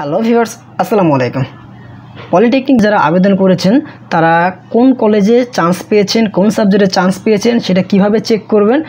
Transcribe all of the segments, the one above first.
Hello viewers, আসসালামু আলাইকুম। Polytechnic যারা আবেদন করেছেন তারা কোন কলেজে চান্স পেয়েছেন, কোন সাবজেক্টে চান্স পেয়েছেন সেটা কিভাবে চেক করবেন,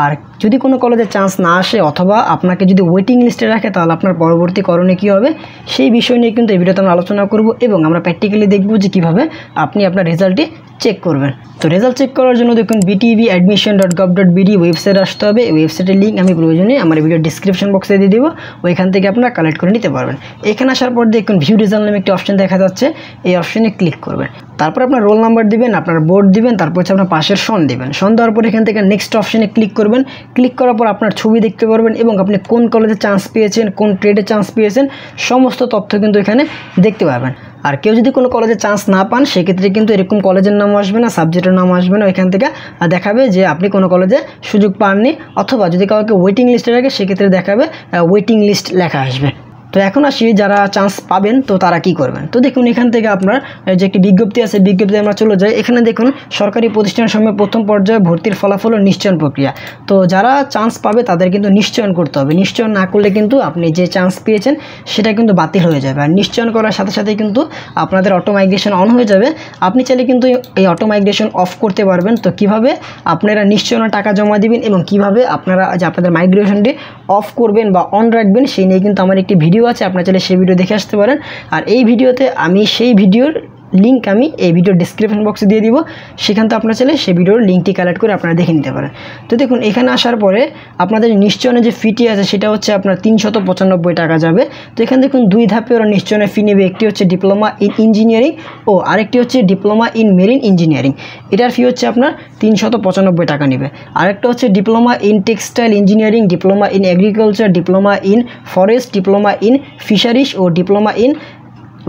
আর যদি কোনো কলেজে চান্স না আসে অথবা আপনাকে যদি ওয়েটিং লিস্টে রাখে তাহলে আপনার পরবর্তী করণীয় কী হবে সেই বিষয় নিয়ে কিন্তু এই ভিডিওতে আমরা আলোচনা করব এবং আমরা প্র্যাকটিক্যালি দেখব যে কীভাবে আপনি আপনার রেজাল্টটি চেক করবেন। তো রেজাল্ট চেক করার জন্য দেখুন btvadmission.gov.bd ওয়েবসাইট আসতে হবে। এই ওয়েবসাইটের লিঙ্ক আমি প্রয়োজনে আমার ভিডিও ডিসক্রিপশন বক্সে দিয়ে দেবো, ওইখান থেকে আপনারা কালেক্ট করে নিতে পারবেন। এখানে আসার পর দেখুন ভিউ রেজাল্ট নামে একটি অপশন দেখা যাচ্ছে, এই অপশনে ক্লিক করবেন। তারপর আপনার রোল নাম্বার দিবেন, আপনার বোর্ড দিবেন, তারপর হচ্ছে আপনার পাশের সন দিবেন। সন দেওয়ার পর এখান থেকে নেক্সট অপশনে ক্লিক করবেন। ক্লিক করার পর আপনার ছবি দেখতে পারবেন এবং আপনি কোন কলেজে চান্স পেয়েছেন, কোন ট্রেডে চান্স পেয়েছেন সমস্ত তথ্য কিন্তু এখানে দেখতে পাবেন। আর কেউ যদি কোনো কলেজে চান্স না পান সেক্ষেত্রে কিন্তু এরকম কলেজের নাম আসবে না, সাবজেক্টের নাম আসবে না, এখান থেকে দেখাবে যে আপনি কোনো কলেজে সুযোগ পাননি, অথবা যদি কাউকে ওয়েটিং লিস্টে রাখে সেক্ষেত্রে দেখাবে ওয়েটিং লিস্ট লেখা আসবে। তো এখন আসি যারা চান্স পাবেন তো তারা কি করবেন। তো দেখুন এখান থেকে আপনার যে একটি বিজ্ঞপ্তি আছে, বিজ্ঞপ্তি আমরা চলে যাই। এখানে দেখুন সরকারি প্রতিষ্ঠানের সময় প্রথম পর্যায়ে ভর্তির ফলাফল ও নিশ্চয়ন প্রক্রিয়া। তো যারা চান্স পাবে তাদের কিন্তু নিশ্চয়ন করতে হবে। নিশ্চয়ন না করলে কিন্তু আপনি যে চান্স পেয়েছেন সেটা কিন্তু বাতিল হয়ে যাবে। আর নিশ্চয়ন করার সাথে সাথে কিন্তু আপনাদের অটো মাইগ্রেশন অন হয়ে যাবে। আপনি চাইলে কিন্তু এই অটো মাইগ্রেশন অফ করতে পারবেন। তো কিভাবে আপনারা নিশ্চয়নের টাকা জমা দিবেন এবং কিভাবে আপনারা যে আপনাদের মাইগ্রেশনটি অফ করবেন বা অন রাখবেন সেই নিয়ে কিন্তু আমার একটি ভিডিও আছে, আপনারা চাইলে সেই ভিডিও দেখে আসতে পারেন। আর এই ভিডিওতে আমি সেই ভিডিওর লিঙ্ক আমি এই ভিডিওর ডিসক্রিপশন বক্সে দিয়ে দিব, সেখান থেকে আপনারা চাইলে সেই ভিডিওর লিঙ্কটি কালেক্ট করে আপনারা দেখে নিতে পারেন। তো দেখুন এখানে আসার পরে আপনাদের নিশ্চয়নের যে ফিটি আছে সেটা হচ্ছে আপনার 395 টাকা যাবে। তো এখানে দেখুন দুই ধাপে ওরা নিশ্চয়নের ফি নেবে, একটি হচ্ছে ডিপ্লোমা ইন ইঞ্জিনিয়ারিং ও আরেকটি হচ্ছে ডিপ্লোমা ইন মেরিন ইঞ্জিনিয়ারিং। এটার ফি হচ্ছে আপনার 395 টাকা নেবে। আরেকটা হচ্ছে diploma in textile engineering, diploma in agriculture, diploma in forest, diploma in fisheries ও ডিপ্লোমা ইন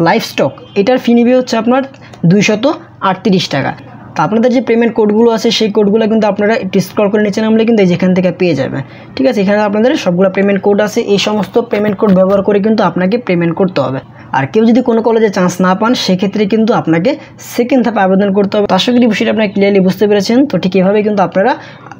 লাইভস্টক। এটার ফি নেবে হচ্ছে আপনার 238 টাকা। তো আপনাদের যে পেমেন্ট কোডগুলো আছে সেই কোডগুলো কিন্তু আপনারা একটু স্ক্রল করে নিচে নামলে কিন্তু যেখান থেকে পেয়ে যাবেন। ঠিক আছে, এখানে আপনাদের সবগুলো পেমেন্ট কোড আছে, এই সমস্ত পেমেন্ট কোড ব্যবহার করে কিন্তু আপনাকে পেমেন্ট করতে হবে। আর কেউ যদি কোনো কলেজে চান্স না পান সেক্ষেত্রে কিন্তু আপনাকে সেকেন্ড ধাপে আবেদন করতে হবে। আশা করি বিষয়টা আপনারা ক্লিয়ারলি বুঝতে পেরেছেন। তো ঠিক এভাবে কিন্তু আপনারা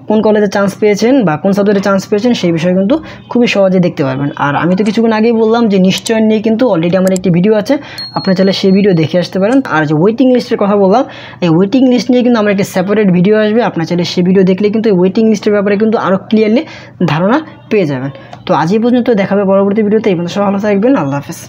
কোন কলেজে চান্স পেয়েছেন বা কোন সাবজেক্টে চান্স পেয়েছেন সেই বিষয়ে কিন্তু খুবই সহজে দেখতে পারবেন। আর আমি তো কিছুক্ষণ আগেই বললাম যে নিশ্চয়ন নিয়ে কিন্তু অলরেডি আমার একটি ভিডিও আছে, আপনারা চাইলে সেই ভিডিও দেখে আসতে পারেন। আর যে ওয়েটিং লিস্টের কথা বললাম, এই ওয়েটিং লিস্ট নিয়ে কিন্তু আমার একটি সেপারেট ভিডিও আসবে, আপনারা চাইলে সেই ভিডিও দেখলে কিন্তু এই ওয়েটিং লিস্টের ব্যাপারে কিন্তু আরও ক্লিয়ারলি ধারণা পেয়ে যাবেন। তো আজ এই পর্যন্ত, দেখাবে পরবর্তী ভিডিওতে। এই পর্যন্ত সবাই ভালো থাকবেন, আল্লাহ হাফেজ।